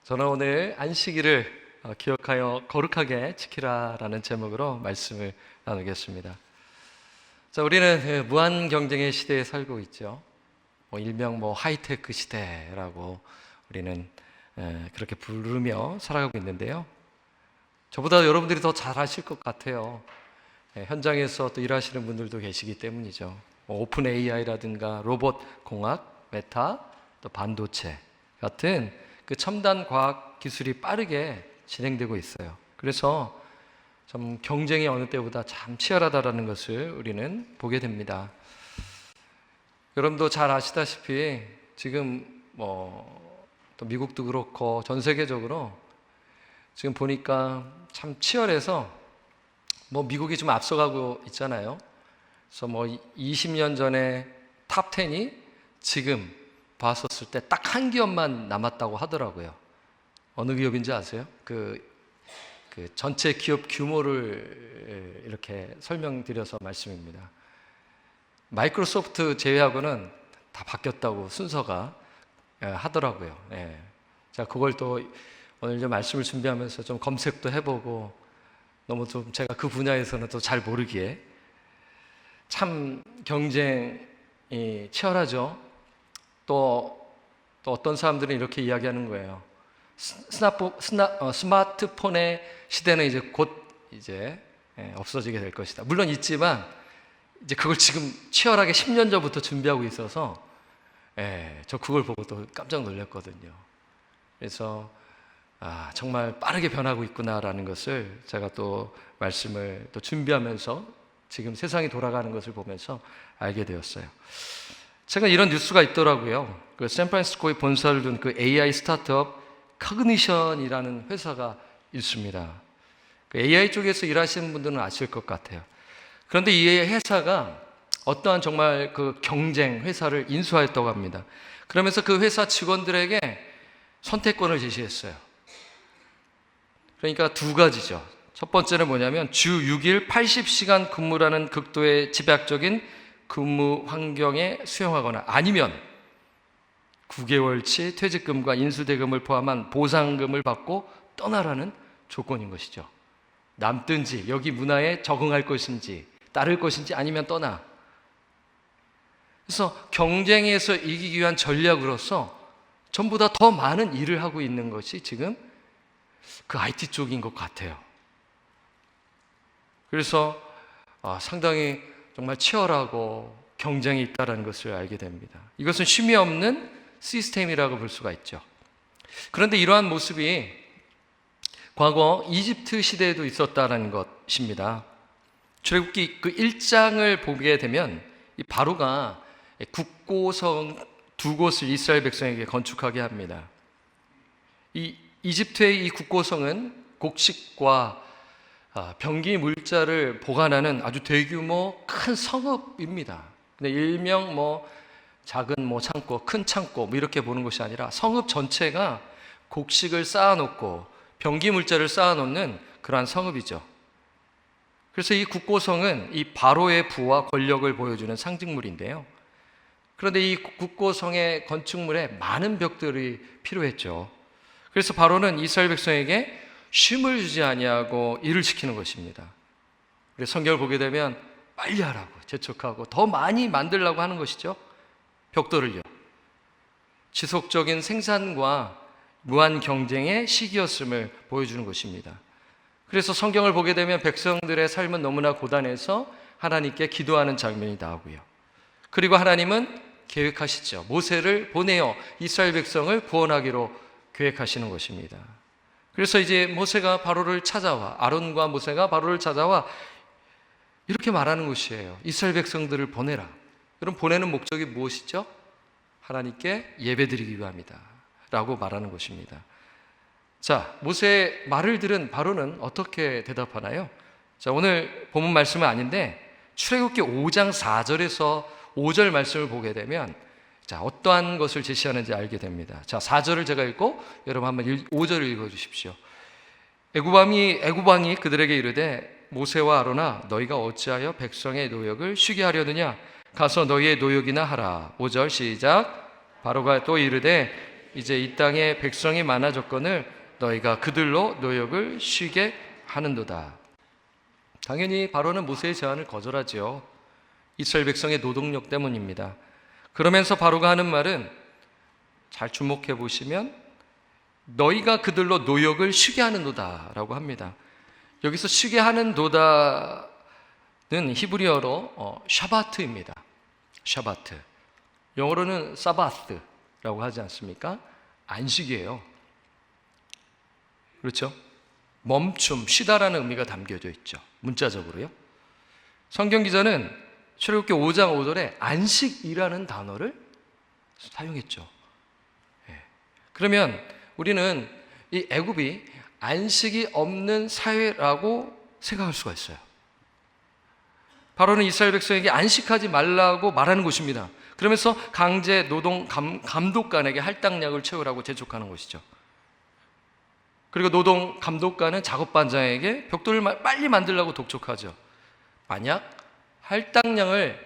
저는 오늘 안식일을 기억하여 거룩하게 지키라라는 제목으로 말씀을 나누겠습니다. 자, 우리는 무한 경쟁의 시대에 살고 있죠. 일명 하이테크 시대라고 우리는 그렇게 부르며 살아가고 있는데요. 저보다 여러분들이 더 잘 아실 것 같아요. 현장에서 또 일하시는 분들도 계시기 때문이죠. 오픈 AI라든가 로봇 공학, 메타, 또 반도체 같은 그 첨단 과학 기술이 빠르게 진행되고 있어요. 그래서 좀 경쟁이 어느 때보다 참 치열하다라는 것을 우리는 보게 됩니다. 여러분도 잘 아시다시피 지금 또 미국도 그렇고 전 세계적으로 지금 보니까 참 치열해서 미국이 좀 앞서가고 있잖아요. 그래서 20년 전에 탑 10이 지금 봤었을 때 딱 한 기업만 남았다고 하더라고요. 어느 기업인지 아세요? 그 전체 기업 규모를 이렇게 설명드려서 말씀입니다. 마이크로소프트 제외하고는 다 바뀌었다고 순서가 하더라고요. 자, 그걸 또 오늘 이제 말씀을 준비하면서 좀 검색도 해보고 너무 좀 제가 그 분야에서는 또 잘 모르기에 참 경쟁이 치열하죠. 또 어떤 사람들은 이렇게 이야기하는 거예요. 스마트폰의 시대는 이제 곧 없어지게 될 것이다. 물론 있지만 이제 그걸 지금 치열하게 10년 전부터 준비하고 있어서 저 그걸 보고 또 깜짝 놀랐거든요. 그래서 정말 빠르게 변하고 있구나라는 것을 제가 또 말씀을 또 준비하면서 지금 세상이 돌아가는 것을 보면서 알게 되었어요. 제가 이런 뉴스가 있더라고요. 그 샌프란시스코에 본사를 둔 그 AI 스타트업 카그니션이라는 회사가 있습니다. 그 AI 쪽에서 일하시는 분들은 아실 것 같아요. 그런데 이 회사가 어떠한 정말 그 경쟁 회사를 인수하였다고 합니다. 그러면서 그 회사 직원들에게 선택권을 제시했어요. 그러니까 두 가지죠. 첫 번째는 뭐냐면 주 6일 80시간 근무라는 극도의 집약적인 근무 환경에 수용하거나 아니면 9개월치 퇴직금과 인수대금을 포함한 보상금을 받고 떠나라는 조건인 것이죠. 남든지 여기 문화에 적응할 것인지 따를 것인지 아니면 떠나. 그래서 경쟁에서 이기기 위한 전략으로서 전보다 더 많은 일을 하고 있는 것이 지금 그 IT 쪽인 것 같아요. 그래서 상당히 정말 치열하고 경쟁이 있다는 것을 알게 됩니다. 이것은 쉼이 없는 시스템이라고 볼 수가 있죠. 그런데 이러한 모습이 과거 이집트 시대에도 있었다는 것입니다. 출애굽기 그 1장을 보게 되면 이 바로가 국고성 두 곳을 이스라엘 백성에게 건축하게 합니다. 이 이집트의 이 국고성은 곡식과 병기 물자를 보관하는 아주 대규모 큰 성읍입니다. 근데 일명 작은 창고, 큰 창고 이렇게 보는 것이 아니라 성읍 전체가 곡식을 쌓아놓고 병기 물자를 쌓아놓는 그러한 성읍이죠. 그래서 이 국고성은 이 바로의 부와 권력을 보여주는 상징물인데요. 그런데 이 국고성의 건축물에 많은 벽들이 필요했죠. 그래서 바로는 이스라엘 백성에게 쉼을 주지 아니하고 일을 시키는 것입니다. 그래서 성경을 보게 되면 빨리 하라고 재촉하고 더 많이 만들라고 하는 것이죠. 벽돌을요. 지속적인 생산과 무한 경쟁의 시기였음을 보여주는 것입니다. 그래서 성경을 보게 되면 백성들의 삶은 너무나 고단해서 하나님께 기도하는 장면이 나오고요. 그리고 하나님은 계획하시죠. 모세를 보내어 이스라엘 백성을 구원하기로 계획하시는 것입니다. 그래서 이제 모세가 바로를 찾아와, 아론과 모세가 바로를 찾아와 이렇게 말하는 것이에요. 이스라엘 백성들을 보내라. 그럼 보내는 목적이 무엇이죠? 하나님께 예배드리기 위함이다 라고 말하는 것입니다. 자, 모세의 말을 들은 바로는 어떻게 대답하나요? 자, 오늘 본문 말씀은 아닌데 출애굽기 5장 4절에서 5절 말씀을 보게 되면 자, 어떠한 것을 제시하는지 알게 됩니다. 자, 4절을 제가 읽고 여러분 한번 5절을 읽어주십시오. 애굽왕이 그들에게 이르되 모세와 아론아 너희가 어찌하여 백성의 노역을 쉬게 하려느냐 가서 너희의 노역이나 하라. 5절 시작. 바로가 또 이르되 이제 이 땅에 백성이 많아졌거늘 너희가 그들로 노역을 쉬게 하는도다. 당연히 바로는 모세의 제안을 거절하지요. 이스라엘 백성의 노동력 때문입니다. 그러면서 바로가 하는 말은 잘 주목해 보시면 너희가 그들로 노역을 쉬게 하는도다 라고 합니다. 여기서 쉬게 하는도다는 히브리어로 샤바트입니다. 샤바트. 영어로는 사바스라고 하지 않습니까? 안식이에요. 그렇죠? 멈춤, 쉬다라는 의미가 담겨져 있죠. 문자적으로요. 성경 기자는 출애굽기 5장 5절에 안식이라는 단어를 사용했죠. 그러면 우리는 이 애굽이 안식이 없는 사회라고 생각할 수가 있어요. 바로는 이스라엘 백성에게 안식하지 말라고 말하는 곳입니다. 그러면서 강제 노동 감독관에게 할당량을 채우라고 재촉하는 것이죠. 그리고 노동 감독관은 작업반장에게 벽돌을 빨리 만들라고 독촉하죠. 만약 할당량을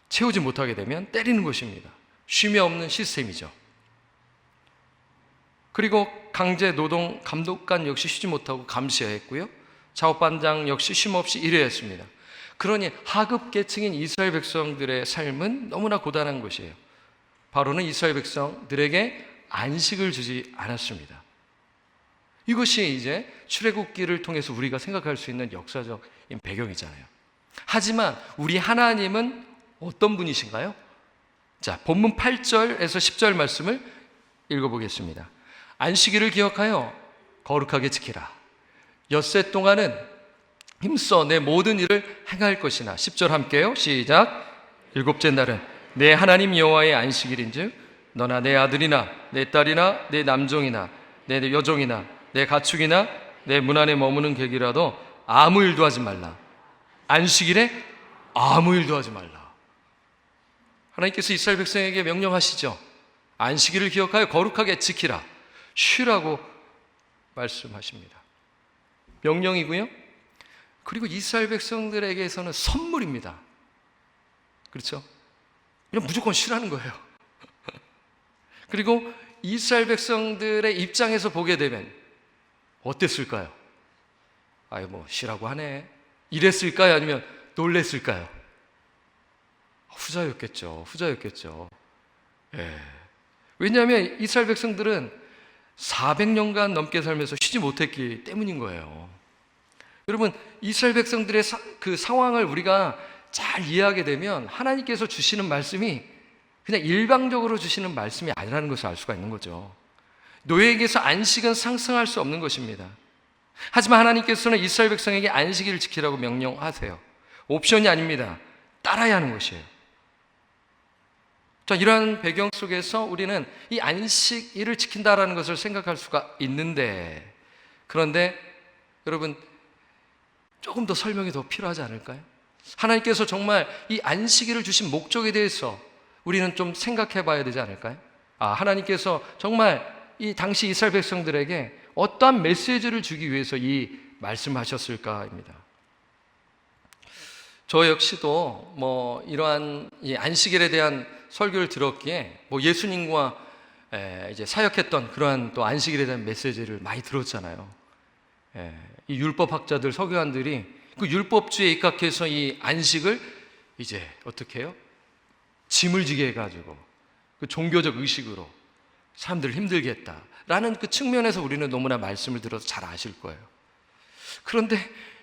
채우지 못하게 되면 때리는 것입니다. 쉼이 없는 시스템이죠. 그리고 강제 노동 감독관 역시 쉬지 못하고 감시해야 했고요. 작업반장 역시 쉼없이 일해야 했습니다. 그러니 하급 계층인 이스라엘 백성들의 삶은 너무나 고단한 것이에요. 바로는 이스라엘 백성들에게 안식을 주지 않았습니다. 이것이 이제 출애굽기를 통해서 우리가 생각할 수 있는 역사적인 배경이잖아요. 하지만 우리 하나님은 어떤 분이신가요? 자, 본문 8절에서 10절 말씀을 읽어보겠습니다. 안식일을 기억하여 거룩하게 지키라. 엿새 동안은 힘써 내 모든 일을 행할 것이나 10절 함께요. 시작. 일곱째 날은 내 하나님 여호와의 안식일인즉 너나 내 아들이나 내 딸이나 내 남종이나 내 여종이나 내 가축이나 내 문 안에 머무는 객이라도 아무 일도 하지 말라. 안식일에 아무 일도 하지 말라. 하나님께서 이스라엘 백성에게 명령하시죠. 안식일을 기억하여 거룩하게 지키라. 쉬라고 말씀하십니다. 명령이고요. 그리고 이스라엘 백성들에게서는 선물입니다. 그렇죠? 그냥 무조건 쉬라는 거예요. 그리고 이스라엘 백성들의 입장에서 보게 되면 어땠을까요? 아유, 뭐 쉬라고 하네. 이랬을까요? 아니면 놀랬을까요? 후자였겠죠. 예. 왜냐하면 이스라엘 백성들은 400년간 넘게 살면서 쉬지 못했기 때문인 거예요. 여러분, 이스라엘 백성들의 그 상황을 우리가 잘 이해하게 되면 하나님께서 주시는 말씀이 그냥 일방적으로 주시는 말씀이 아니라는 것을 알 수가 있는 거죠. 노예에게서 안식은 상상할 수 없는 것입니다. 하지만 하나님께서는 이스라엘 백성에게 안식일을 지키라고 명령하세요. 옵션이 아닙니다. 따라야 하는 것이에요. 자, 이러한 배경 속에서 우리는 이 안식일을 지킨다라는 것을 생각할 수가 있는데, 그런데 여러분, 조금 더 설명이 더 필요하지 않을까요? 하나님께서 정말 이 안식일을 주신 목적에 대해서 우리는 좀 생각해 봐야 되지 않을까요? 하나님께서 정말 이 당시 이스라엘 백성들에게 어떠한 메시지를 주기 위해서 이 말씀하셨을까입니다. 저 역시도 이러한 이 안식일에 대한 설교를 들었기에 예수님과 이제 사역했던 그러한 또 안식일에 대한 메시지를 많이 들었잖아요. 이 율법학자들, 서기관들이 그 율법주의에 입각해서 이 안식을 이제 어떻게 해요? 짐을 지게 해가지고 그 종교적 의식으로 사람들을 힘들게 했다라는 그 측면에서 우리는 너무나 말씀을 들어서 잘 아실 거예요. 그런데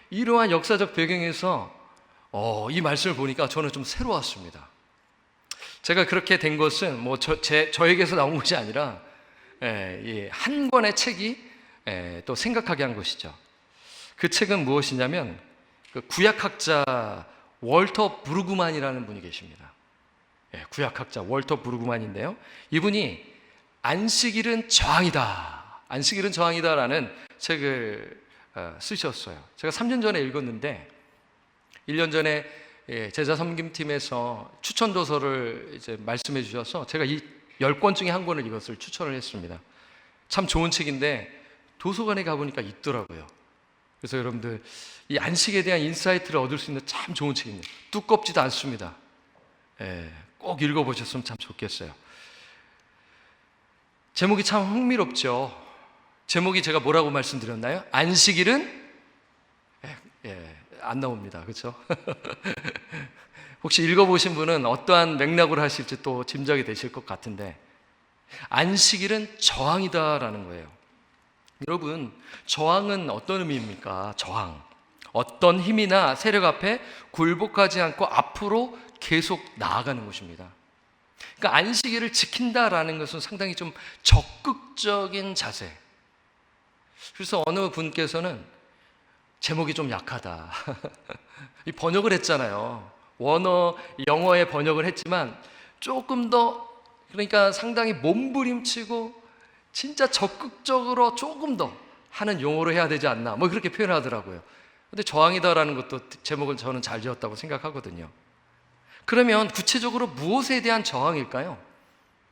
이러한 역사적 배경에서 이 말씀을 보니까 저는 좀 새로웠습니다. 제가 그렇게 된 것은 저에게서 나온 것이 아니라 한 권의 책이 또 생각하게 한 것이죠. 그 책은 무엇이냐면 그 구약학자 월터 브루그만이라는 분이 계십니다. 구약학자 월터 브루그만인데요. 이분이 안식일은 저항이다. 안식일은 저항이다라는 책을 쓰셨어요. 제가 3년 전에 읽었는데 1년 전에 제자 섬김팀에서 추천 도서를 이제 말씀해 주셔서 제가 이 10권 중에 한 권을 이것을 추천을 했습니다. 참 좋은 책인데 도서관에 가보니까 있더라고요. 그래서 여러분들 이 안식에 대한 인사이트를 얻을 수 있는 참 좋은 책입니다. 두껍지도 않습니다. 꼭 읽어보셨으면 참 좋겠어요. 제목이 참 흥미롭죠. 제목이 제가 뭐라고 말씀드렸나요? 안식일은 안 나옵니다. 그렇죠? 혹시 읽어보신 분은 어떠한 맥락으로 하실지 또 짐작이 되실 것 같은데, 안식일은 저항이다라는 거예요. 여러분, 저항은 어떤 의미입니까? 저항. 어떤 힘이나 세력 앞에 굴복하지 않고 앞으로 계속 나아가는 것입니다. 그러니까 안식일을 지킨다라는 것은 상당히 좀 적극적인 자세. 그래서 어느 분께서는 제목이 좀 약하다. 이 번역을 했잖아요. 영어에 번역을 했지만 조금 더, 그러니까 상당히 몸부림치고 진짜 적극적으로 조금 더 하는 용어로 해야 되지 않나, 뭐 그렇게 표현하더라고요. 근데 저항이다라는 것도 제목을 저는 잘 지었다고 생각하거든요. 그러면 구체적으로 무엇에 대한 저항일까요?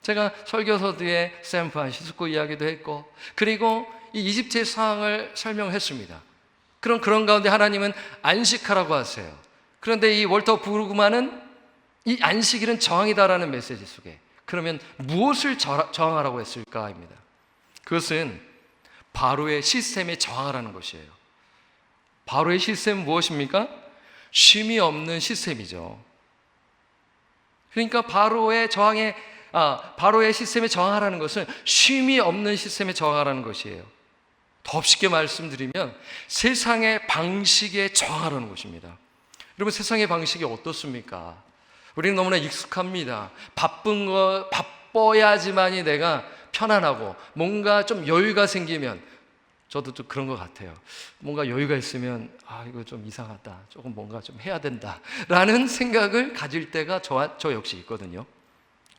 제가 설교서두에 샌프란시스코 이야기도 했고, 그리고 이 이집트의 상황을 설명했습니다. 그런 가운데 하나님은 안식하라고 하세요. 그런데 이 월터 부르그만은 이 안식일은 저항이다라는 메시지 속에, 그러면 무엇을 저항하라고 했을까입니다. 그것은 바로의 시스템에 저항하라는 것이에요. 바로의 시스템은 무엇입니까? 쉼이 없는 시스템이죠. 그러니까 바로의 시스템에 저항하라는 것은 쉼이 없는 시스템에 저항하라는 것이에요. 더 쉽게 말씀드리면 세상의 방식에 저항하라는 것입니다. 여러분, 세상의 방식이 어떻습니까? 우리는 너무나 익숙합니다. 바빠야지만이 내가 편안하고 뭔가 좀 여유가 생기면, 저도 좀 그런 것 같아요. 뭔가 여유가 있으면 이거 좀 이상하다, 조금 뭔가 좀 해야 된다 라는 생각을 가질 때가 저 역시 있거든요.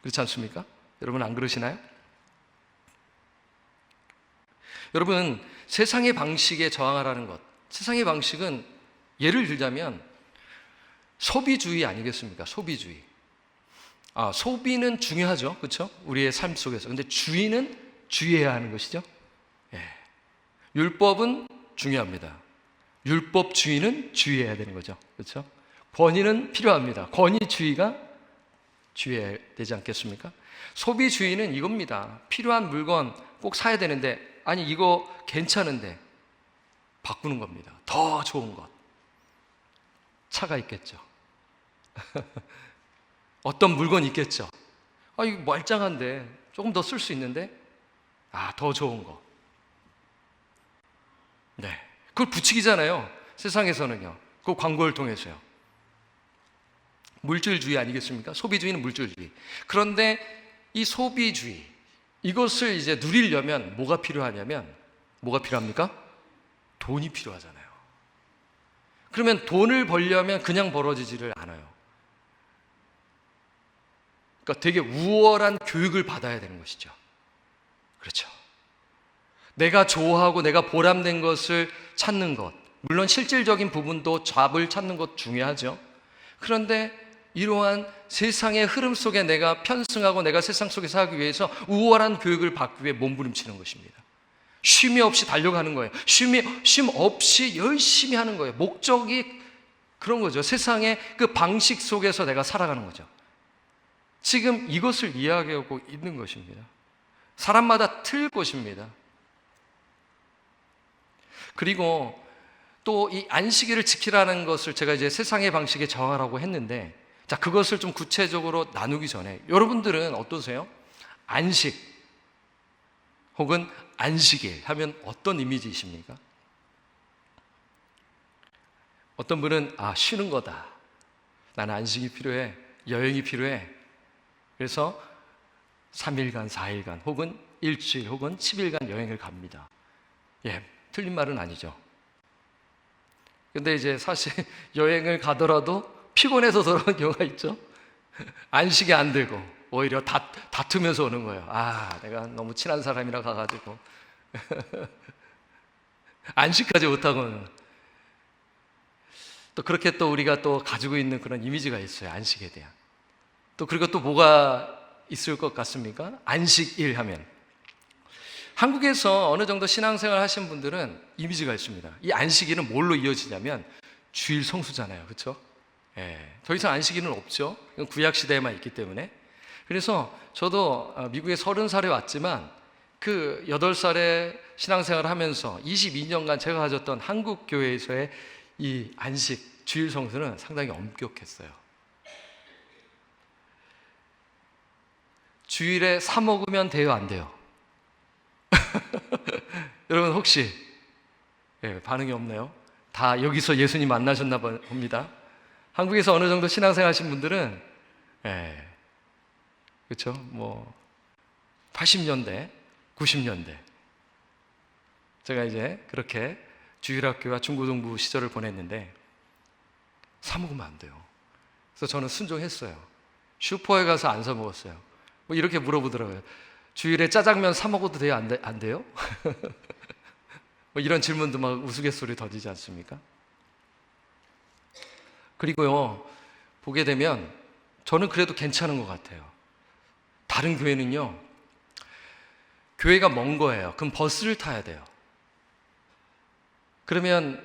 그렇지 않습니까? 여러분 안 그러시나요? 여러분, 세상의 방식에 저항하라는 것, 세상의 방식은 예를 들자면 소비주의 아니겠습니까? 소비주의. 소비는 중요하죠, 그렇죠? 우리의 삶 속에서. 근데 주의는 주의해야 하는 것이죠. 율법은 중요합니다. 율법주의는 주의해야 되는 거죠, 그렇죠? 권위는 필요합니다. 권위주의가 주의해야 되지 않겠습니까? 소비주의는 이겁니다. 필요한 물건 꼭 사야 되는데, 아니 이거 괜찮은데 바꾸는 겁니다. 더 좋은 것. 차가 있겠죠. 어떤 물건이 있겠죠. 이거 말짱한데 조금 더 쓸 수 있는데 더 좋은 거. 네, 그걸 부추기잖아요. 세상에서는요. 그 광고를 통해서요. 물질주의 아니겠습니까? 소비주의는 물질주의. 그런데 이 소비주의, 이것을 이제 누리려면 뭐가 필요하냐면, 뭐가 필요합니까? 돈이 필요하잖아요. 그러면 돈을 벌려면 그냥 벌어지지를 않아요. 그러니까 되게 우월한 교육을 받아야 되는 것이죠. 그렇죠. 내가 좋아하고 내가 보람된 것을 찾는 것, 물론 실질적인 부분도 잡을 찾는 것 중요하죠. 그런데 이러한 세상의 흐름 속에 내가 편승하고 내가 세상 속에서 하기 위해서 우월한 교육을 받기 위해 몸부림치는 것입니다. 쉼이 없이 달려가는 거예요. 쉼 없이 열심히 하는 거예요. 목적이 그런 거죠. 세상의 그 방식 속에서 내가 살아가는 거죠. 지금 이것을 이야기하고 있는 것입니다. 사람마다 틀릴 것입니다. 그리고 또 이 안식일을 지키라는 것을 제가 이제 세상의 방식에 저항하라고 했는데, 자, 그것을 좀 구체적으로 나누기 전에 여러분들은 어떠세요? 안식 혹은 안식일 하면 어떤 이미지이십니까? 어떤 분은 쉬는 거다. 나는 안식이 필요해. 여행이 필요해. 그래서 3일간, 4일간 혹은 일주일 혹은 10일간 여행을 갑니다. 틀린 말은 아니죠. 근데 이제 사실 여행을 가더라도 피곤해서 돌아오는 경우가 있죠. 안식이 안 되고 오히려 다투면서 오는 거예요. 내가 너무 친한 사람이라 가가지고 안식하지 못하고는. 또 그렇게 또 우리가 또 가지고 있는 그런 이미지가 있어요. 안식에 대한. 또 그리고 또 뭐가 있을 것 같습니까? 안식일 하면 한국에서 어느 정도 신앙생활 하신 분들은 이미지가 있습니다. 이 안식일은 뭘로 이어지냐면 주일 성수잖아요, 그렇죠? 더 이상 안식일은 없죠. 구약 시대에만 있기 때문에. 그래서 저도 미국에 30살에 왔지만 그 8살에 신앙생활을 하면서 22년간 제가 가졌던 한국 교회에서의 이 안식, 주일 성수는 상당히 엄격했어요. 주일에 사 먹으면 돼요, 안 돼요? 여러분 혹시 반응이 없네요. 다 여기서 예수님 만나셨나 봅니다. 한국에서 어느 정도 신앙생활 하신 분들은 그렇죠? 뭐 80년대, 90년대 제가 이제 그렇게 주일학교와 중고등부 시절을 보냈는데 사 먹으면 안 돼요. 그래서 저는 순종했어요. 슈퍼에 가서 안 사 먹었어요. 뭐 이렇게 물어보더라고요. 주일에 짜장면 사 먹어도 돼요? 안 돼요? 뭐 이런 질문도 막 우스갯소리 던지지 않습니까? 그리고요, 보게 되면 저는 그래도 괜찮은 것 같아요. 다른 교회는요, 교회가 먼 거예요. 그럼 버스를 타야 돼요. 그러면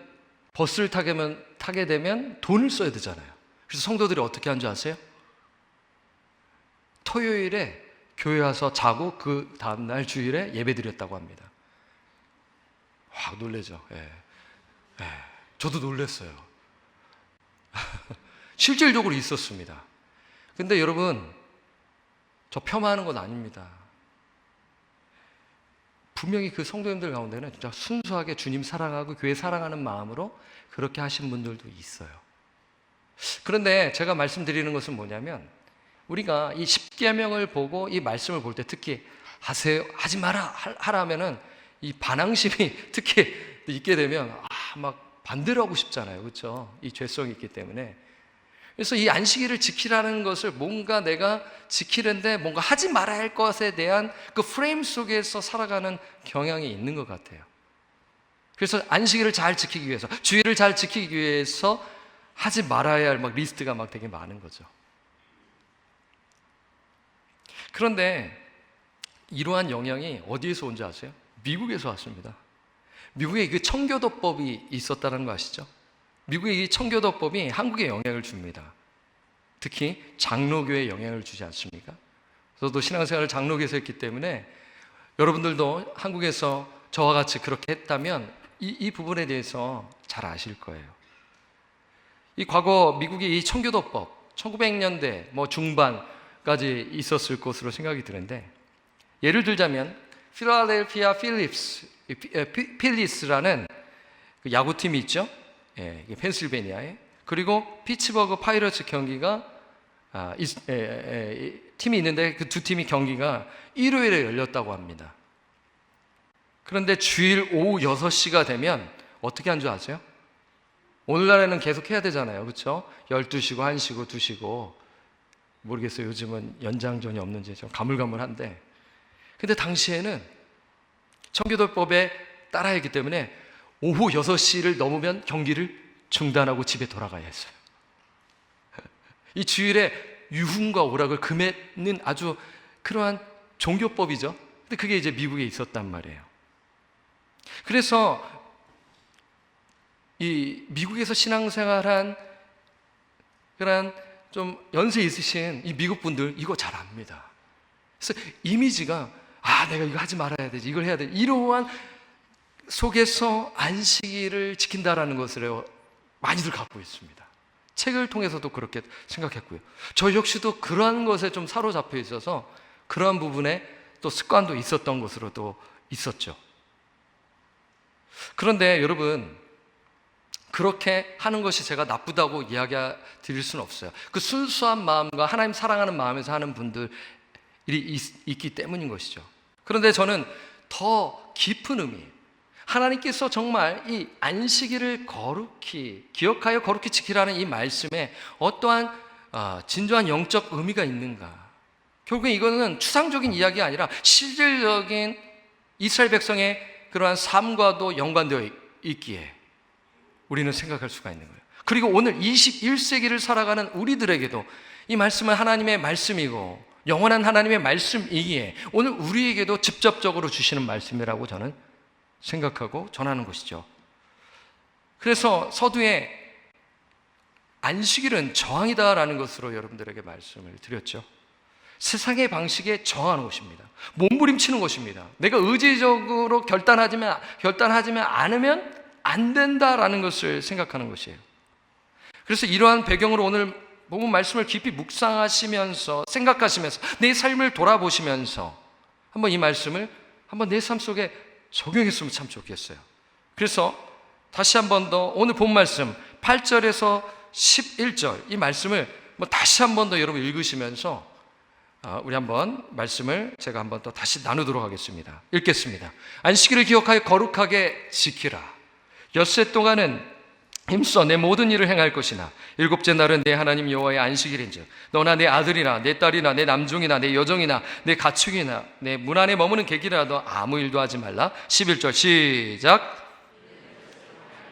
버스를 타게 되면 돈을 써야 되잖아요. 그래서 성도들이 어떻게 하는 줄 아세요? 토요일에 교회 와서 자고 그 다음날 주일에 예배 드렸다고 합니다. 와, 놀라죠. 저도 놀랐어요. 실질적으로 있었습니다. 근데 여러분, 저 폄하하는 건 아닙니다. 분명히 그 성도님들 가운데는 진짜 순수하게 주님 사랑하고 교회 사랑하는 마음으로 그렇게 하신 분들도 있어요. 그런데 제가 말씀드리는 것은 뭐냐면, 우리가 이 십계명을 보고 이 말씀을 볼 때 특히 하세요, 하지 마라, 하라 하면은 이 반항심이 특히 있게 되면 막 반대로 하고 싶잖아요. 그렇죠? 이 죄성이 있기 때문에. 그래서 이 안식일을 지키라는 것을 뭔가 내가 지키는데 뭔가 하지 말아야 할 것에 대한 그 프레임 속에서 살아가는 경향이 있는 것 같아요. 그래서 안식일을 잘 지키기 위해서, 주일을 잘 지키기 위해서 하지 말아야 할 막 리스트가 막 되게 많은 거죠. 그런데 이러한 영향이 어디에서 온지 아세요? 미국에서 왔습니다. 미국에 그 청교도법이 있었다는 거 아시죠? 미국의 이 청교도법이 한국에 영향을 줍니다. 특히 장로교에 영향을 주지 않습니까? 저도 신앙생활을 장로교에서 했기 때문에 여러분들도 한국에서 저와 같이 그렇게 했다면 이 부분에 대해서 잘 아실 거예요. 이 과거 미국의 이 청교도법 1900년대 중반까지 있었을 것으로 생각이 드는데, 예를 들자면 필라델피아 필리스라는 그 야구팀이 있죠. 펜실베니아에. 그리고 피츠버그 파이러츠 팀이 있는데 그 두 팀이 경기가 일요일에 열렸다고 합니다. 그런데 주일 오후 6시가 되면 어떻게 한 줄 아세요? 오늘날에는 계속 해야 되잖아요. 그렇죠? 12시고 1시고 2시고 모르겠어요. 요즘은 연장전이 없는지 좀 가물가물한데, 근데 당시에는 청교도법에 따라야 했기 때문에 오후 6시를 넘으면 경기를 중단하고 집에 돌아가야 했어요. 이 주일에 유흥과 오락을 금했는 아주 그러한 종교법이죠. 근데 그게 이제 미국에 있었단 말이에요. 그래서 이 미국에서 신앙생활한 그런 좀 연세 있으신 이 미국 분들 이거 잘 압니다. 그래서 이미지가 내가 이거 하지 말아야 되지, 이걸 해야 되지, 이러한 속에서 안식일을 지킨다라는 것을 많이들 갖고 있습니다. 책을 통해서도 그렇게 생각했고요. 저 역시도 그러한 것에 좀 사로잡혀 있어서 그러한 부분에 또 습관도 있었던 것으로도 있었죠. 그런데 여러분, 그렇게 하는 것이 제가 나쁘다고 이야기 드릴 수는 없어요. 그 순수한 마음과 하나님 사랑하는 마음에서 하는 분들이 있기 때문인 것이죠. 그런데 저는 더 깊은 의미, 하나님께서 정말 이 안식일을 거룩히 기억하여 거룩히 지키라는 이 말씀에 어떠한 진정한 영적 의미가 있는가. 결국엔 이거는 추상적인 이야기가 아니라 실질적인 이스라엘 백성의 그러한 삶과도 연관되어 있기에 우리는 생각할 수가 있는 거예요. 그리고 오늘 21세기를 살아가는 우리들에게도 이 말씀은 하나님의 말씀이고 영원한 하나님의 말씀이기에 오늘 우리에게도 직접적으로 주시는 말씀이라고 저는 생각하고 전하는 것이죠. 그래서 서두에 안식일은 저항이다라는 것으로 여러분들에게 말씀을 드렸죠. 세상의 방식에 저항하는 것입니다. 몸부림치는 것입니다. 내가 의지적으로 결단하지 않으면 안 된다라는 것을 생각하는 것이에요. 그래서 이러한 배경으로 오늘 본문 말씀을 깊이 묵상하시면서 생각하시면서 내 삶을 돌아보시면서 한번 이 말씀을 한번 내 삶 속에 적용했으면 참 좋겠어요. 그래서 다시 한번 더 오늘 본 말씀 8절에서 11절 이 말씀을 다시 한번 더 여러분 읽으시면서 우리 한번 말씀을 제가 한번 또 다시 나누도록 하겠습니다. 읽겠습니다. 안식일을 기억하여 거룩하게 지키라. 엿새 동안은 힘써 내 모든 일을 행할 것이나 일곱째 날은 내 하나님 여호와의 안식일인즉 너나 내 아들이나 내 딸이나 내 남종이나 내 여종이나 내 가축이나 내 문 안에 머무는 객이라도 아무 일도 하지 말라. 11절 시작.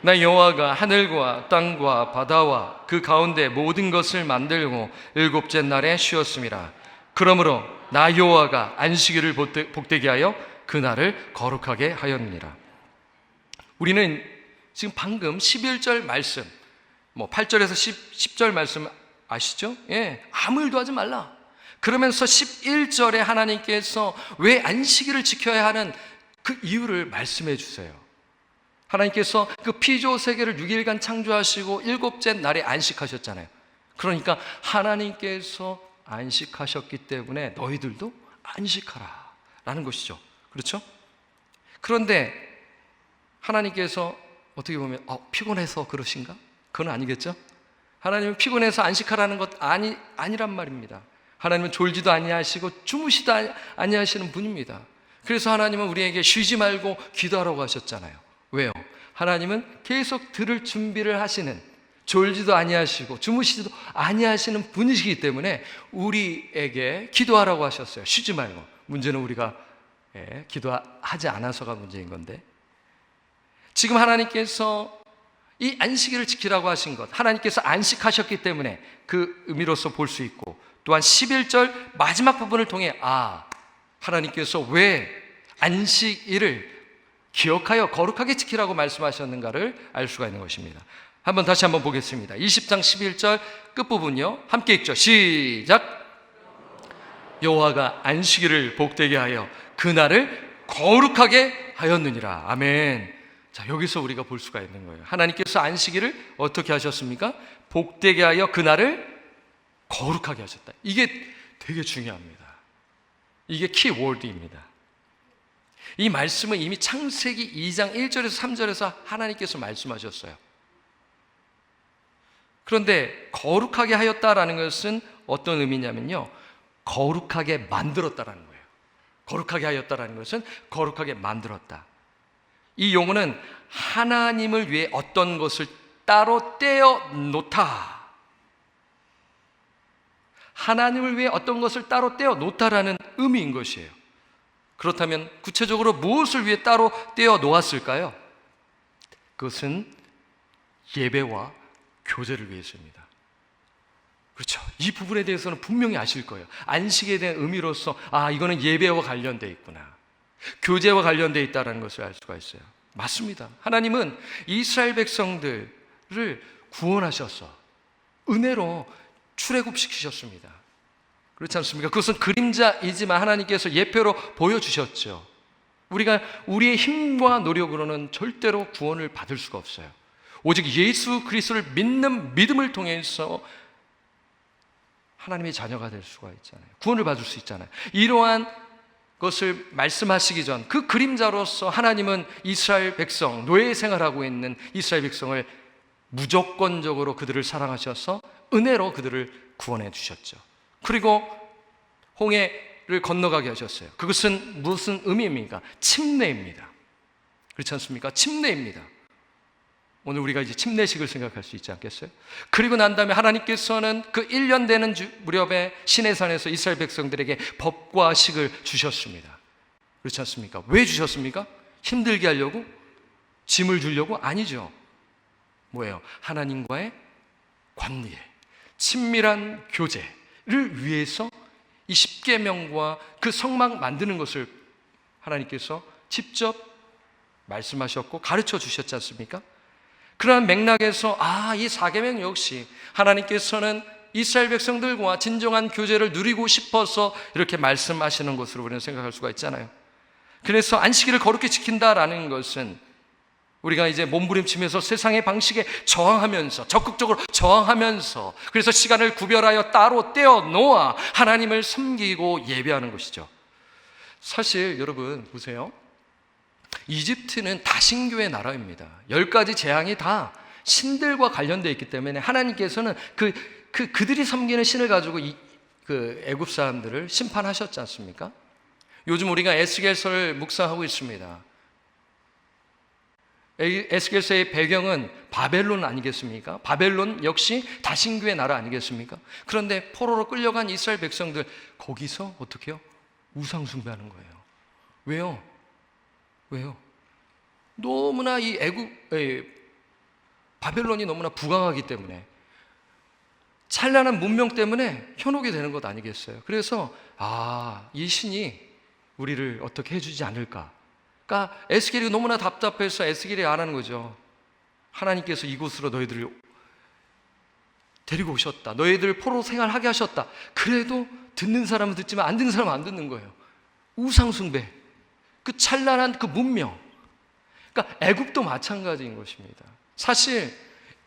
나 여호와가 하늘과 땅과 바다와 그 가운데 모든 것을 만들고 일곱째 날에 쉬었음이라. 그러므로 나 여호와가 안식일을 복되게 하여 그날을 거룩하게 하였느니라. 우리는 지금 방금 11절 말씀 8절에서 10절 말씀 아시죠? 아무 일도 하지 말라. 그러면서 11절에 하나님께서 왜 안식일을 지켜야 하는 그 이유를 말씀해 주세요. 하나님께서 그 피조 세계를 6일간 창조하시고 일곱째 날에 안식하셨잖아요. 그러니까 하나님께서 안식하셨기 때문에 너희들도 안식하라 라는 것이죠. 그렇죠? 그런데 하나님께서 어떻게 보면 피곤해서 그러신가? 그건 아니겠죠? 하나님은 피곤해서 안식하라는 것 아니란 말입니다. 하나님은 졸지도 아니하시고 주무시도 아니하시는 분입니다. 그래서 하나님은 우리에게 쉬지 말고 기도하라고 하셨잖아요. 왜요? 하나님은 계속 들을 준비를 하시는, 졸지도 아니하시고 주무시지도 아니하시는 분이시기 때문에 우리에게 기도하라고 하셨어요. 쉬지 말고. 문제는 우리가 기도하지 않아서가 문제인 건데, 지금 하나님께서 이 안식일을 지키라고 하신 것, 하나님께서 안식하셨기 때문에 그 의미로서 볼 수 있고, 또한 11절 마지막 부분을 통해 하나님께서 왜 안식일을 기억하여 거룩하게 지키라고 말씀하셨는가를 알 수가 있는 것입니다. 다시 한번 보겠습니다. 20장 11절 끝부분요, 함께 읽죠. 시작. 여호와가 안식일을 복되게 하여 그날을 거룩하게 하였느니라. 아멘. 자, 여기서 우리가 볼 수가 있는 거예요. 하나님께서 안식일을 어떻게 하셨습니까? 복되게 하여 그날을 거룩하게 하셨다. 이게 되게 중요합니다. 이게 키워드입니다. 이 말씀은 이미 창세기 2장 1절에서 3절에서 하나님께서 말씀하셨어요. 그런데 거룩하게 하였다라는 것은 어떤 의미냐면요, 거룩하게 만들었다라는 거예요. 거룩하게 하였다라는 것은 거룩하게 만들었다. 이 용어는 하나님을 위해 어떤 것을 따로 떼어 놓다. 하나님을 위해 어떤 것을 따로 떼어 놓다라는 의미인 것이에요. 그렇다면 구체적으로 무엇을 위해 따로 떼어 놓았을까요? 그것은 예배와 교제를 위해서입니다. 그렇죠. 이 부분에 대해서는 분명히 아실 거예요. 안식에 대한 의미로서 이거는 예배와 관련되어 있구나, 교제와 관련되어 있다는 것을 알 수가 있어요. 맞습니다. 하나님은 이스라엘 백성들을 구원하셔서 은혜로 출애굽시키셨습니다. 그렇지 않습니까? 그것은 그림자이지만 하나님께서 예표로 보여주셨죠. 우리가 우리의 힘과 노력으로는 절대로 구원을 받을 수가 없어요. 오직 예수 그리스도를 믿는 믿음을 통해서 하나님의 자녀가 될 수가 있잖아요. 구원을 받을 수 있잖아요. 이러한 것을 말씀하시기 전 그 그림자로서 하나님은 이스라엘 백성, 노예 생활하고 있는 이스라엘 백성을 무조건적으로 그들을 사랑하셔서 은혜로 그들을 구원해 주셨죠. 그리고 홍해를 건너가게 하셨어요. 그것은 무슨 의미입니까? 침례입니다. 그렇지 않습니까? 침례입니다. 오늘 우리가 이제 침례식을 생각할 수 있지 않겠어요? 그리고 난 다음에 하나님께서는 그 1년 되는 무렵에 시내산에서 이스라엘 백성들에게 법과 식을 주셨습니다. 그렇지 않습니까? 왜 주셨습니까? 힘들게 하려고? 짐을 주려고? 아니죠. 뭐예요? 하나님과의 관계, 친밀한 교제를 위해서 이 십계명과 그 성막 만드는 것을 하나님께서 직접 말씀하셨고 가르쳐 주셨지 않습니까? 그러한 맥락에서 이 4계명 역시 하나님께서는 이스라엘 백성들과 진정한 교제를 누리고 싶어서 이렇게 말씀하시는 것으로 우리는 생각할 수가 있잖아요. 그래서 안식일을 거룩히 지킨다라는 것은 우리가 이제 몸부림치면서 세상의 방식에 저항하면서, 적극적으로 저항하면서, 그래서 시간을 구별하여 따로 떼어 놓아 하나님을 섬기고 예배하는 것이죠. 사실 여러분 보세요, 이집트는 다신교의 나라입니다. 10가지 재앙이 다 신들과 관련되어 있기 때문에 하나님께서는 그들이 섬기는 신을 가지고 그 애굽 사람들을 심판하셨지 않습니까? 요즘 우리가 에스겔서를 묵상하고 있습니다. 에스겔서의 배경은 바벨론 아니겠습니까? 바벨론 역시 다신교의 나라 아니겠습니까? 그런데 포로로 끌려간 이스라엘 백성들, 거기서 어떻게 해요? 우상 숭배하는 거예요. 왜요? 왜요? 너무나 이 바벨론이 너무나 부강하기 때문에, 찬란한 문명 때문에 현혹이 되는 것 아니겠어요? 그래서 이 신이 우리를 어떻게 해주지 않을까? 그러니까 에스겔이 너무나 답답해서 에스겔이 안 하는 거죠. 하나님께서 이곳으로 너희들을 데리고 오셨다, 너희들 포로 생활하게 하셨다. 그래도 듣는 사람은 듣지만 안 듣는 사람은 안 듣는 거예요. 우상숭배, 그 찬란한 그 문명. 그러니까 애굽도 마찬가지인 것입니다. 사실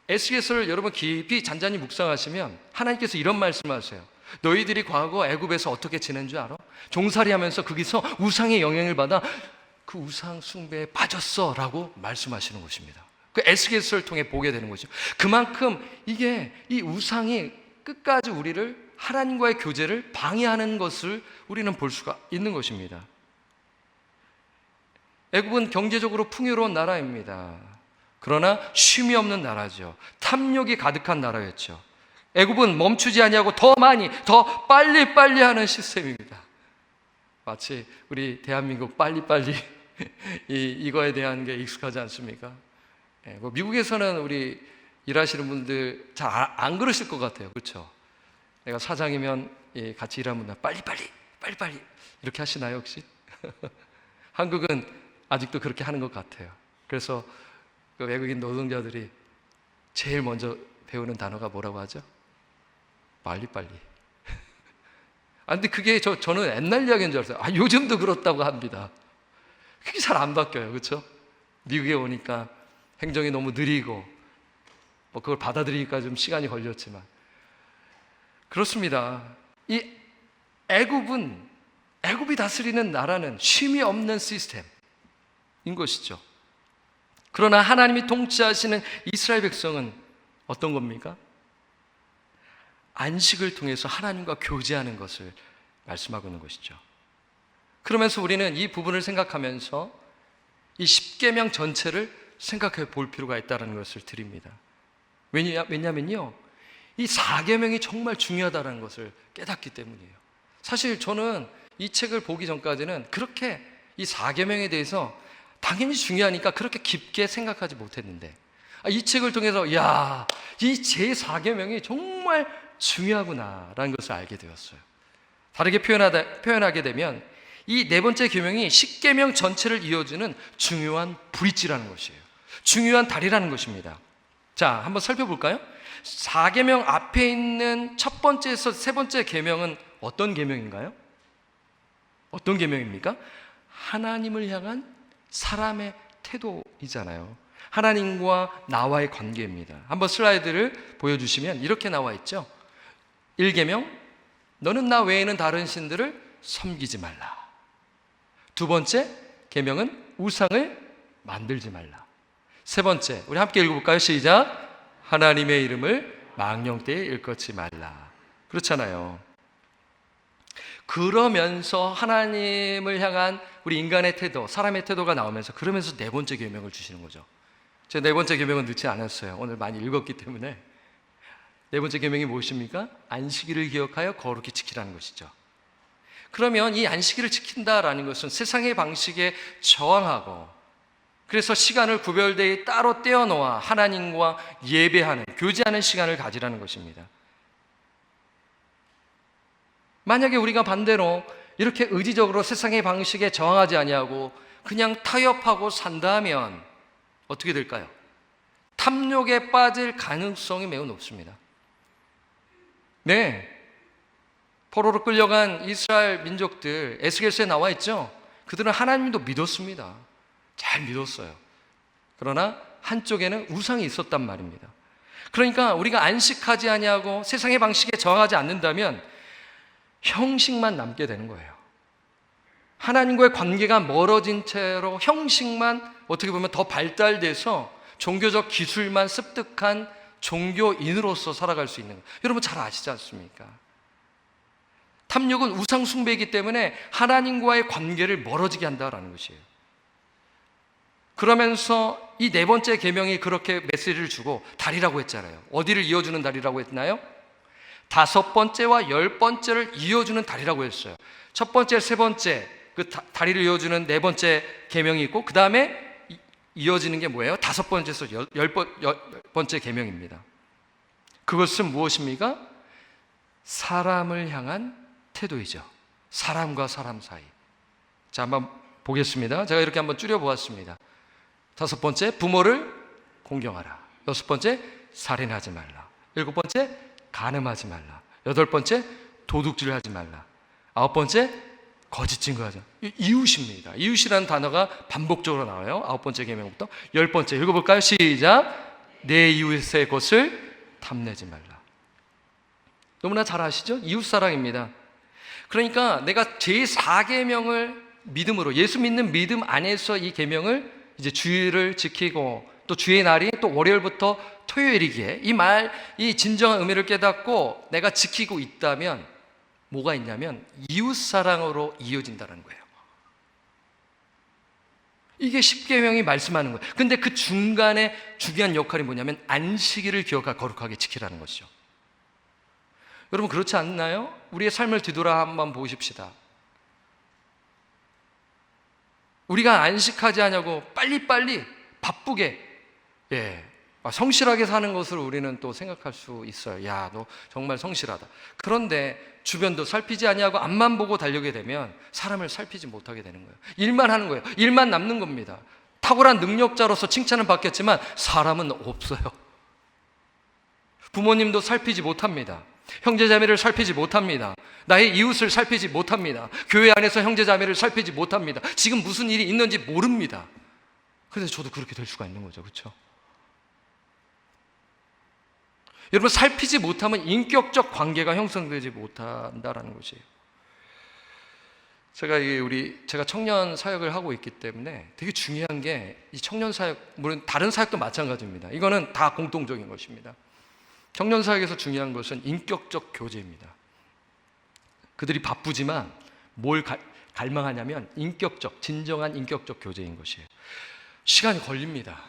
에스겔서를 여러분 깊이 잔잔히 묵상하시면 하나님께서 이런 말씀하세요. 너희들이 과거 애굽에서 어떻게 지낸 줄 알아? 종살이하면서 거기서 우상의 영향을 받아 그 우상 숭배에 빠졌어 라고 말씀하시는 것입니다. 그 에스겔서를 통해 보게 되는 거죠. 그만큼 이게 이 우상이 끝까지 우리를, 하나님과의 교제를 방해하는 것을 우리는 볼 수가 있는 것입니다. 애굽은 경제적으로 풍요로운 나라입니다. 그러나 쉼이 없는 나라죠. 탐욕이 가득한 나라였죠. 애굽은 멈추지 아니하고 더 많이, 더 빨리빨리 하는 시스템입니다. 마치 우리 대한민국 빨리빨리 이거에 대한 게 익숙하지 않습니까? 미국에서는 우리 일하시는 분들 잘 안 그러실 것 같아요. 그렇죠? 내가 사장이면 같이 일하는 분들 빨리빨리 이렇게 하시나요 혹시? 한국은 아직도 그렇게 하는 것 같아요. 그래서 그 외국인 노동자들이 제일 먼저 배우는 단어가 뭐라고 하죠? 빨리빨리. 근데 그게 저는 옛날 이야기인 줄 알았어요. 요즘도 그렇다고 합니다. 그게 잘 안 바뀌어요. 그렇죠? 미국에 오니까 행정이 너무 느리고 그걸 받아들이기까지 좀 시간이 걸렸지만 그렇습니다. 이 애굽이 다스리는 나라는 쉼이 없는 시스템인 것이죠. 그러나 하나님이 통치하시는 이스라엘 백성은 어떤 겁니까? 안식을 통해서 하나님과 교제하는 것을 말씀하고 있는 것이죠. 그러면서 우리는 이 부분을 생각하면서 이 십계명 전체를 생각해 볼 필요가 있다는 것을 드립니다. 왜냐면요, 이 4계명이 정말 중요하다는 것을 깨닫기 때문이에요. 사실 저는 이 책을 보기 전까지는 그렇게 이 4계명에 대해서 당연히 중요하니까 그렇게 깊게 생각하지 못했는데, 이 책을 통해서 이 제4계명이 정말 중요하구나라는 것을 알게 되었어요. 다르게 표현하게 되면 이 네 번째 계명이 10계명 전체를 이어주는 중요한 브릿지라는 것이에요. 중요한 다리라는 것입니다. 자, 한번 살펴볼까요? 4계명 앞에 있는 첫 번째에서 세 번째 계명은 어떤 계명인가요? 어떤 계명입니까? 하나님을 향한 사람의 태도이잖아요. 하나님과 나와의 관계입니다. 한번 슬라이드를 보여주시면 이렇게 나와 있죠. 1계명, 너는 나 외에는 다른 신들을 섬기지 말라. 두 번째 계명은 우상을 만들지 말라. 세 번째, 우리 함께 읽어볼까요? 시작. 하나님의 이름을 망령되이 일컫지 말라. 그렇잖아요. 그러면서 하나님을 향한 우리 인간의 태도, 사람의 태도가 나오면서 그러면서 네 번째 계명을 주시는 거죠. 제가 네 번째 계명은 넣지 않았어요. 오늘 많이 읽었기 때문에. 네 번째 계명이 무엇입니까? 안식일을 기억하여 거룩히 지키라는 것이죠. 그러면 이 안식일을 지킨다라는 것은 세상의 방식에 저항하고, 그래서 시간을 구별되이 따로 떼어놓아 하나님과 예배하는, 교제하는 시간을 가지라는 것입니다. 만약에 우리가 반대로 이렇게 의지적으로 세상의 방식에 저항하지 아니하고 그냥 타협하고 산다면 어떻게 될까요? 탐욕에 빠질 가능성이 매우 높습니다. 네, 포로로 끌려간 이스라엘 민족들, 에스겔서에 나와 있죠. 그들은 하나님도 믿었습니다. 잘 믿었어요. 그러나 한쪽에는 우상이 있었단 말입니다. 그러니까 우리가 안식하지 아니하고 세상의 방식에 저항하지 않는다면 형식만 남게 되는 거예요. 하나님과의 관계가 멀어진 채로 형식만 어떻게 보면 더 발달돼서 종교적 기술만 습득한 종교인으로서 살아갈 수 있는 거예요. 여러분 잘 아시지 않습니까? 탐욕은 우상 숭배이기 때문에 하나님과의 관계를 멀어지게 한다라는 것이에요. 그러면서 이 네 번째 계명이 그렇게 메시지를 주고 다리라고 했잖아요. 어디를 이어주는 다리라고 했나요? 5번째와 10번째를 이어주는 다리라고 했어요. 첫 번째, 세 번째 그 다리를 이어주는 네 번째 계명이 있고 그 다음에 이어지는 게 뭐예요? 5번째에서 10번째 계명입니다. 그것은 무엇입니까? 사람을 향한 태도이죠. 사람과 사람 사이. 자, 한번 보겠습니다. 제가 이렇게 한번 줄여보았습니다. 5번째, 부모를 공경하라. 6번째, 살인하지 말라. 7번째, 간음하지 말라. 8번째, 도둑질하지 말라. 9번째, 거짓 증거하지 말라. 이웃입니다. 이웃이라는 단어가 반복적으로 나와요. 9번째 계명부터 10번째 읽어볼까요? 시작. 내 이웃의 것을 탐내지 말라. 너무나 잘 아시죠? 이웃사랑입니다. 그러니까 내가 제4계명을 믿음으로, 예수 믿는 믿음 안에서 이 계명을 이제 주일을 지키고 또 주의 날이 또 월요일부터 토요일이기에 이 진정한 의미를 깨닫고 내가 지키고 있다면 뭐가 있냐면 이웃사랑으로 이어진다는 거예요. 이게 십계명이 말씀하는 거예요. 근데 그 중간에 중요한 역할이 뭐냐면 안식일을 기억하고 거룩하게 지키라는 것이죠. 여러분 그렇지 않나요? 우리의 삶을 뒤돌아 한번 보십시다. 우리가 안식하지 않냐고 빨리빨리 바쁘게 성실하게 사는 것을 우리는 또 생각할 수 있어요. 야, 너 정말 성실하다. 그런데 주변도 살피지 아니하고 앞만 보고 달려게 되면 사람을 살피지 못하게 되는 거예요. 일만 하는 거예요. 일만 남는 겁니다. 탁월한 능력자로서 칭찬은 받겠지만 사람은 없어요. 부모님도 살피지 못합니다. 형제자매를 살피지 못합니다. 나의 이웃을 살피지 못합니다. 교회 안에서 형제자매를 살피지 못합니다. 지금 무슨 일이 있는지 모릅니다. 그래서 저도 그렇게 될 수가 있는 거죠. 그렇죠? 여러분 살피지 못하면 인격적 관계가 형성되지 못한다라는 것이에요. 제가 청년 사역을 하고 있기 때문에 되게 중요한 게 이 청년 사역, 물론 다른 사역도 마찬가지입니다. 이거는 다 공통적인 것입니다. 청년 사역에서 중요한 것은 인격적 교제입니다. 그들이 바쁘지만 뭘 갈망하냐면 진정한 인격적 교제인 것이에요. 시간이 걸립니다.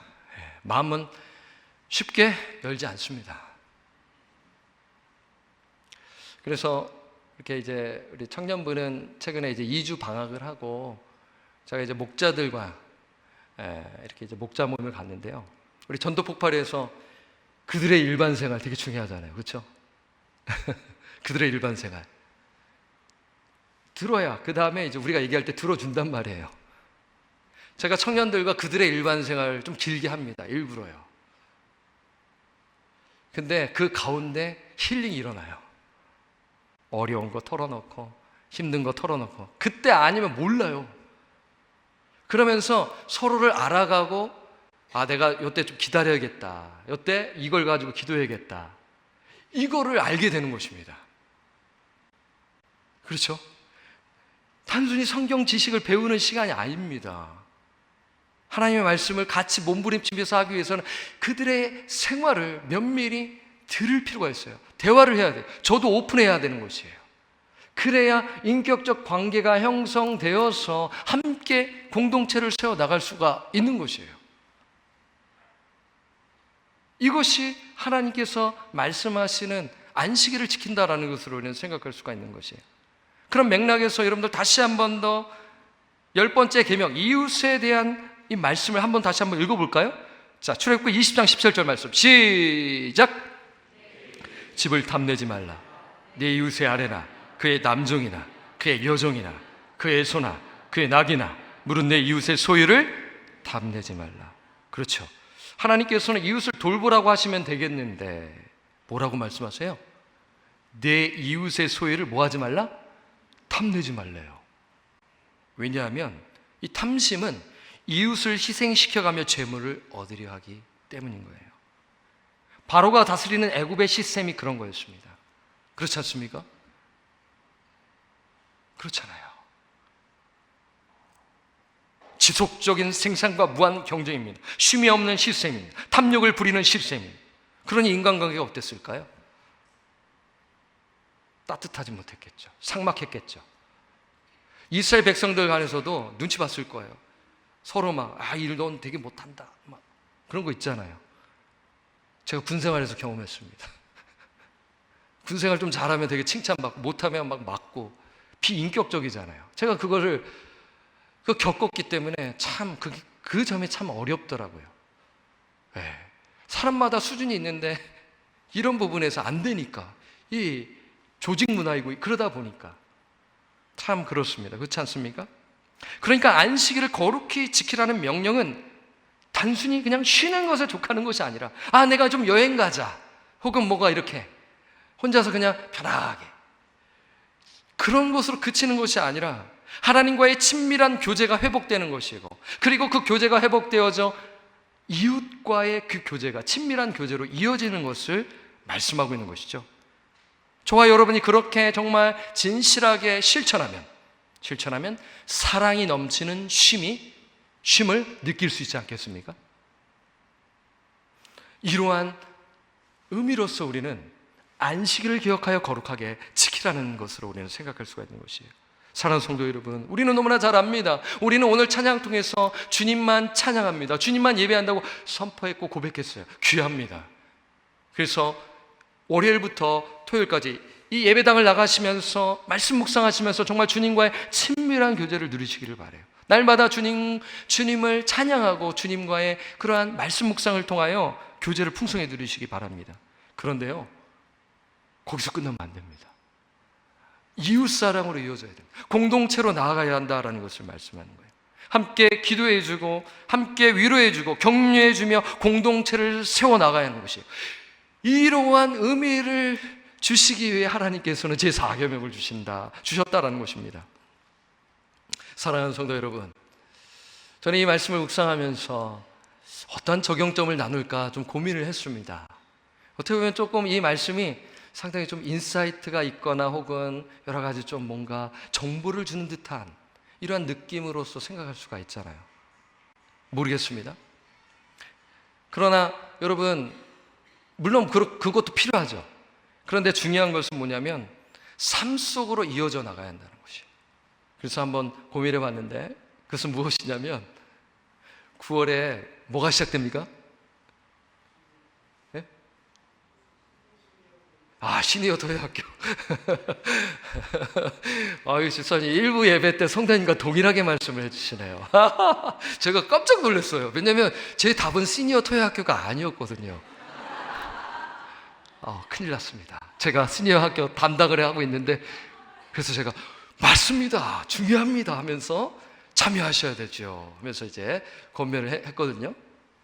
마음은 쉽게 열지 않습니다. 그래서 이렇게 이제 우리 청년부는 최근에 이제 2주 방학을 하고 제가 이제 목자들과 이렇게 이제 목자 모임을 갔는데요. 우리 전도 폭발에서 그들의 일반 생활 되게 중요하잖아요. 그렇죠? 그들의 일반 생활. 들어야 그 다음에 이제 우리가 얘기할 때 들어준단 말이에요. 제가 청년들과 그들의 일반 생활을 좀 길게 합니다. 일부러요. 근데 그 가운데 힐링이 일어나요. 어려운 거 털어놓고 힘든 거 털어놓고 그때 아니면 몰라요. 그러면서 서로를 알아가고 내가 이때 좀 기다려야겠다. 이때 이걸 가지고 기도해야겠다. 이거를 알게 되는 것입니다. 그렇죠? 단순히 성경 지식을 배우는 시간이 아닙니다. 하나님의 말씀을 같이 몸부림치면서 하기 위해서는 그들의 생활을 면밀히 들을 필요가 있어요. 대화를 해야 돼요. 저도 오픈해야 되는 것이에요. 그래야 인격적 관계가 형성되어서 함께 공동체를 세워나갈 수가 있는 것이에요. 이것이 하나님께서 말씀하시는 안식일을 지킨다라는 것으로 우리는 생각할 수가 있는 것이에요. 그런 맥락에서 여러분들 다시 한 번 더 10번째 계명 이웃에 대한 이 말씀을 한번 다시 한번 읽어볼까요? 자, 출애굽기 20장 17절 말씀 시작. 집을 탐내지 말라. 네 이웃의 아내나 그의 남종이나 그의 여종이나 그의 소나 그의 낙이나 물은 내 이웃의 소유를 탐내지 말라. 그렇죠. 하나님께서는 이웃을 돌보라고 하시면 되겠는데 뭐라고 말씀하세요? 내 이웃의 소유를 뭐 하지 말라? 탐내지 말래요. 왜냐하면 이 탐심은 이웃을 희생시켜가며 재물을 얻으려 하기 때문인 거예요. 바로가 다스리는 애굽의 시스템이 그런 거였습니다. 그렇지 않습니까? 그렇잖아요. 지속적인 생산과 무한 경쟁입니다. 쉼이 없는 시스템입니다. 탐욕을 부리는 시스템입니다. 그러니 인간관계가 어땠을까요? 따뜻하지 못했겠죠. 삭막했겠죠. 이스라엘 백성들 간에서도 눈치 봤을 거예요. 서로 일 넌 되게 못한다, 그런 거 있잖아요. 제가 군생활에서 경험했습니다. 군생활 좀 잘하면 되게 칭찬받고 못하면 막 맞고 비인격적이잖아요. 제가 그거를 겪었기 때문에 참 그 점이 참 어렵더라고요. 네. 사람마다 수준이 있는데 이런 부분에서 안 되니까 이 조직 문화이고 그러다 보니까 참 그렇습니다. 그렇지 않습니까? 그러니까 안식일을 거룩히 지키라는 명령은 단순히 그냥 쉬는 것에 족하는 것이 아니라 내가 좀 여행 가자 혹은 뭐가 이렇게 혼자서 그냥 편하게 그런 것으로 그치는 것이 아니라 하나님과의 친밀한 교제가 회복되는 것이고 그리고 그 교제가 회복되어져 이웃과의 그 교제가 친밀한 교제로 이어지는 것을 말씀하고 있는 것이죠. 저와 여러분이 그렇게 정말 진실하게 실천하면 사랑이 넘치는 쉼을 느낄 수 있지 않겠습니까? 이러한 의미로서 우리는 안식일을 기억하여 거룩하게 지키라는 것으로 우리는 생각할 수가 있는 것이에요. 사랑하는 성도 여러분, 우리는 너무나 잘 압니다. 우리는 오늘 찬양 통해서 주님만 찬양합니다. 주님만 예배한다고 선포했고 고백했어요. 귀합니다. 그래서 월요일부터 토요일까지 이 예배당을 나가시면서 말씀 묵상하시면서 정말 주님과의 친밀한 교제를 누리시기를 바라요. 날마다 주님을 찬양하고 주님과의 그러한 말씀 묵상을 통하여 교제를 풍성히 누리시기 바랍니다. 그런데요, 거기서 끝나면 안 됩니다. 이웃사랑으로 이어져야 됩니다. 공동체로 나아가야 한다라는 것을 말씀하는 거예요. 함께 기도해주고 함께 위로해주고 격려해주며 공동체를 세워나가야 하는 것이에요. 이러한 의미를 주시기 위해 하나님께서는 제4계명을 주셨다라는 것입니다. 사랑하는 성도 여러분, 저는 이 말씀을 묵상하면서 어떤 적용점을 나눌까 좀 고민을 했습니다. 어떻게 보면 조금 이 말씀이 상당히 좀 인사이트가 있거나 혹은 여러 가지 좀 뭔가 정보를 주는 듯한 이러한 느낌으로서 생각할 수가 있잖아요. 모르겠습니다. 그러나 여러분, 물론 그것도 필요하죠. 그런데 중요한 것은 뭐냐면 삶 속으로 이어져 나가야 한다는 것이에요. 그래서 한번 고민해 봤는데 그것은 무엇이냐면 9월에 뭐가 시작됩니까? 네? 시니어 토요학교. 집사님 일부 예배 때 성도님과 동일하게 말씀을 해주시네요. 제가 깜짝 놀랐어요. 왜냐하면 제 답은 시니어 토요학교가 아니었거든요. 큰일 났습니다. 제가 시니어 학교 담당을 하고 있는데 그래서 제가 맞습니다, 중요합니다 하면서 참여하셔야 되죠 하면서 이제 권면을 했거든요.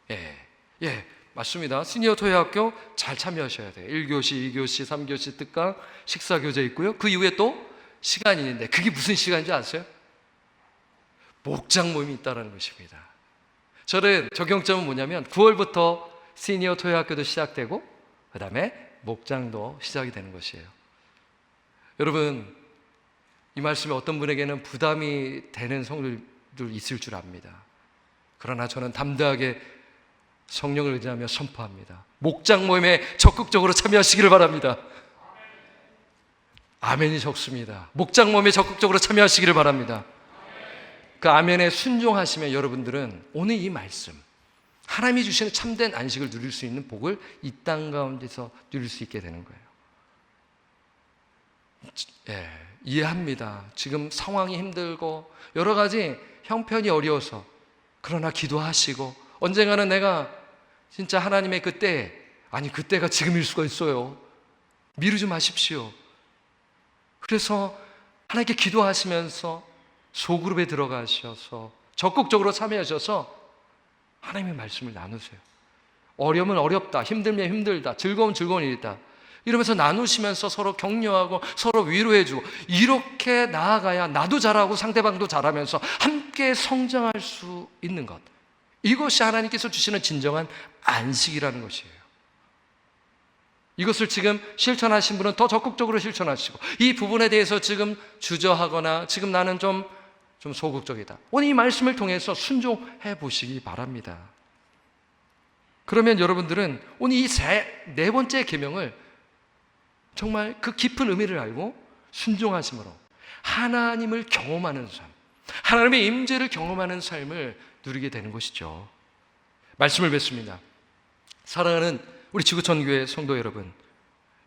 예, 맞습니다. 시니어 토요학교 잘 참여하셔야 돼요. 1교시, 2교시, 3교시 특강, 식사교제 있고요. 그 이후에 또 시간이 있는데 그게 무슨 시간인지 아세요? 목장 모임이 있다는 것입니다. 저는 적용점은 뭐냐면 9월부터 시니어 토요학교도 시작되고 그 다음에 목장도 시작이 되는 것이에요. 여러분, 이 말씀이 어떤 분에게는 부담이 되는 성도들 있을 줄 압니다. 그러나 저는 담대하게 성령을 의지하며 선포합니다. 목장 모임에 적극적으로 참여하시기를 바랍니다. 아멘이 적습니다. 목장 모임에 적극적으로 참여하시기를 바랍니다. 그 아멘에 순종하시면 여러분들은 오늘 이 말씀, 하나님이 주시는 참된 안식을 누릴 수 있는 복을 이 땅 가운데서 누릴 수 있게 되는 거예요. 이해합니다. 지금 상황이 힘들고 여러 가지 형편이 어려워서 그러나 기도하시고 언젠가는 내가 진짜 하나님의 그때가 지금일 수가 있어요. 미루지 마십시오. 그래서 하나님께 기도하시면서 소그룹에 들어가셔서 적극적으로 참여하셔서 하나님의 말씀을 나누세요. 어려우면 어렵다, 힘들면 힘들다, 즐거우면 즐거운 일이다. 이러면서 나누시면서 서로 격려하고 서로 위로해주고 이렇게 나아가야 나도 잘하고 상대방도 잘하면서 함께 성장할 수 있는 것, 이것이 하나님께서 주시는 진정한 안식이라는 것이에요. 이것을 지금 실천하신 분은 더 적극적으로 실천하시고, 이 부분에 대해서 지금 주저하거나 지금 나는 좀 소극적이다, 오늘 이 말씀을 통해서 순종해 보시기 바랍니다. 그러면 여러분들은 오늘 이 네 번째 계명을 정말 그 깊은 의미를 알고 순종하심으로 하나님을 경험하는 삶, 하나님의 임재를 경험하는 삶을 누리게 되는 것이죠. 말씀을 뵙습니다. 사랑하는 우리 지구촌교회 성도 여러분,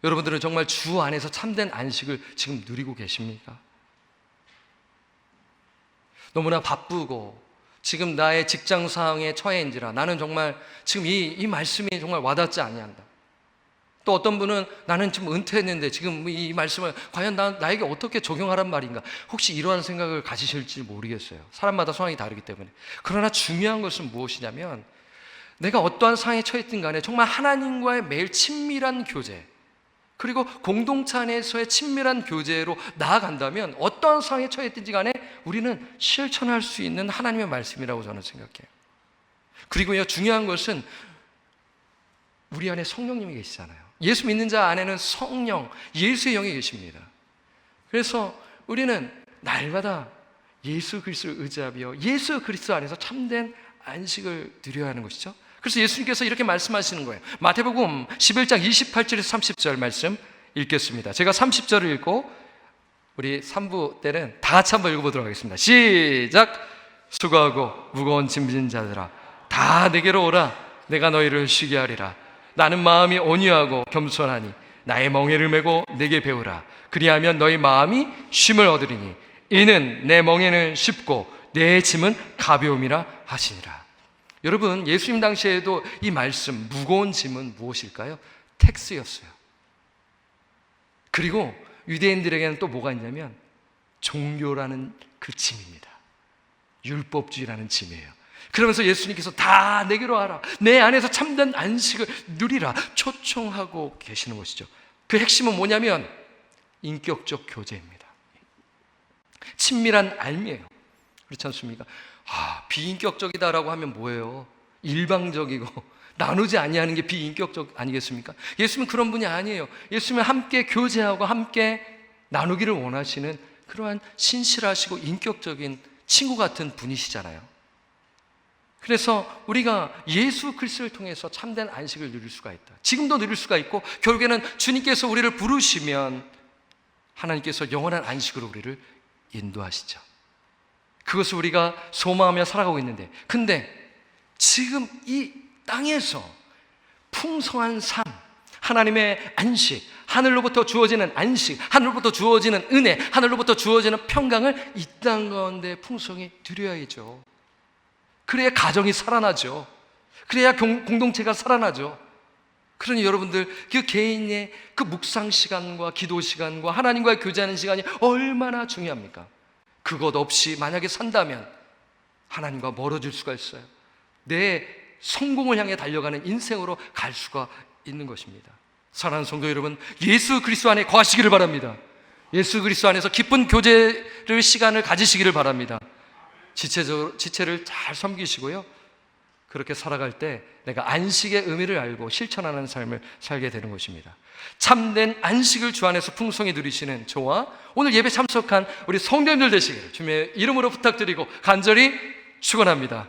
여러분들은 정말 주 안에서 참된 안식을 지금 누리고 계십니까? 너무나 바쁘고 지금 나의 직장 상황에 처해인지라 나는 정말 지금 이 말씀이 정말 와닿지 아니한다. 또 어떤 분은 나는 지금 은퇴했는데 지금 이 말씀을 과연 나에게 어떻게 적용하란 말인가, 혹시 이러한 생각을 가지실지 모르겠어요. 사람마다 상황이 다르기 때문에. 그러나 중요한 것은 무엇이냐면, 내가 어떠한 상황에 처했든 간에 정말 하나님과의 매일 친밀한 교제, 그리고 공동체 안에서의 친밀한 교제로 나아간다면 어떠한 상황에 처했든지 간에 우리는 실천할 수 있는 하나님의 말씀이라고 저는 생각해요. 그리고요, 중요한 것은 우리 안에 성령님이 계시잖아요. 예수 믿는 자 안에는 성령, 예수의 영이 계십니다. 그래서 우리는 날마다 예수 그리스도를 의지하며 예수 그리스도 안에서 참된 안식을 누려야 하는 것이죠. 그래서 예수님께서 이렇게 말씀하시는 거예요. 마태복음 11장 28절에서 30절 말씀 읽겠습니다. 제가 30절을 읽고 우리 3부 때는 다 같이 한번 읽어보도록 하겠습니다. 시작! 수고하고 무거운 짐 진 자들아, 다 내게로 오라. 내가 너희를 쉬게 하리라. 나는 마음이 온유하고 겸손하니 나의 멍에를 메고 내게 배우라. 그리하면 너희 마음이 쉼을 얻으리니 이는 내 멍에는 쉽고 내 짐은 가벼움이라 하시니라. 여러분, 예수님 당시에도 이 말씀, 무거운 짐은 무엇일까요? 텍스였어요. 그리고 유대인들에게는 또 뭐가 있냐면 종교라는 그 짐입니다. 율법주의라는 짐이에요. 그러면서 예수님께서 다 내게로 와라, 내 안에서 참된 안식을 누리라 초청하고 계시는 것이죠. 그 핵심은 뭐냐면 인격적 교제입니다. 친밀한 알미예요. 그렇지 않습니까? 비인격적이다라고 하면 뭐예요? 일방적이고 나누지 아니하는 게 비인격적 아니겠습니까? 예수님은 그런 분이 아니에요. 예수님은 함께 교제하고 함께 나누기를 원하시는 그러한 신실하시고 인격적인 친구 같은 분이시잖아요. 그래서 우리가 예수 그리스도를 통해서 참된 안식을 누릴 수가 있다. 지금도 누릴 수가 있고, 결국에는 주님께서 우리를 부르시면 하나님께서 영원한 안식으로 우리를 인도하시죠. 그것을 우리가 소망하며 살아가고 있는데, 근데 지금 이 땅에서 풍성한 삶, 하나님의 안식, 하늘로부터 주어지는 안식, 하늘로부터 주어지는 은혜, 하늘로부터 주어지는 평강을 이 땅 가운데 풍성히 누려야죠. 그래야 가정이 살아나죠. 그래야 공동체가 살아나죠. 그러니 여러분들, 그 개인의 그 묵상 시간과 기도 시간과 하나님과의 교제하는 시간이 얼마나 중요합니까? 그것 없이 만약에 산다면 하나님과 멀어질 수가 있어요. 내 성공을 향해 달려가는 인생으로 갈 수가 있는 것입니다. 사랑하는 성도 여러분, 예수 그리스도 안에 거하시기를 바랍니다. 예수 그리스도 안에서 깊은 교제를 시간을 가지시기를 바랍니다. 지체를 잘 섬기시고요, 그렇게 살아갈 때 내가 안식의 의미를 알고 실천하는 삶을 살게 되는 것입니다. 참된 안식을 주 안에서 풍성히 누리시는 저와 오늘 예배 참석한 우리 성도님들 되시기를 주님의 이름으로 부탁드리고 간절히 축원합니다.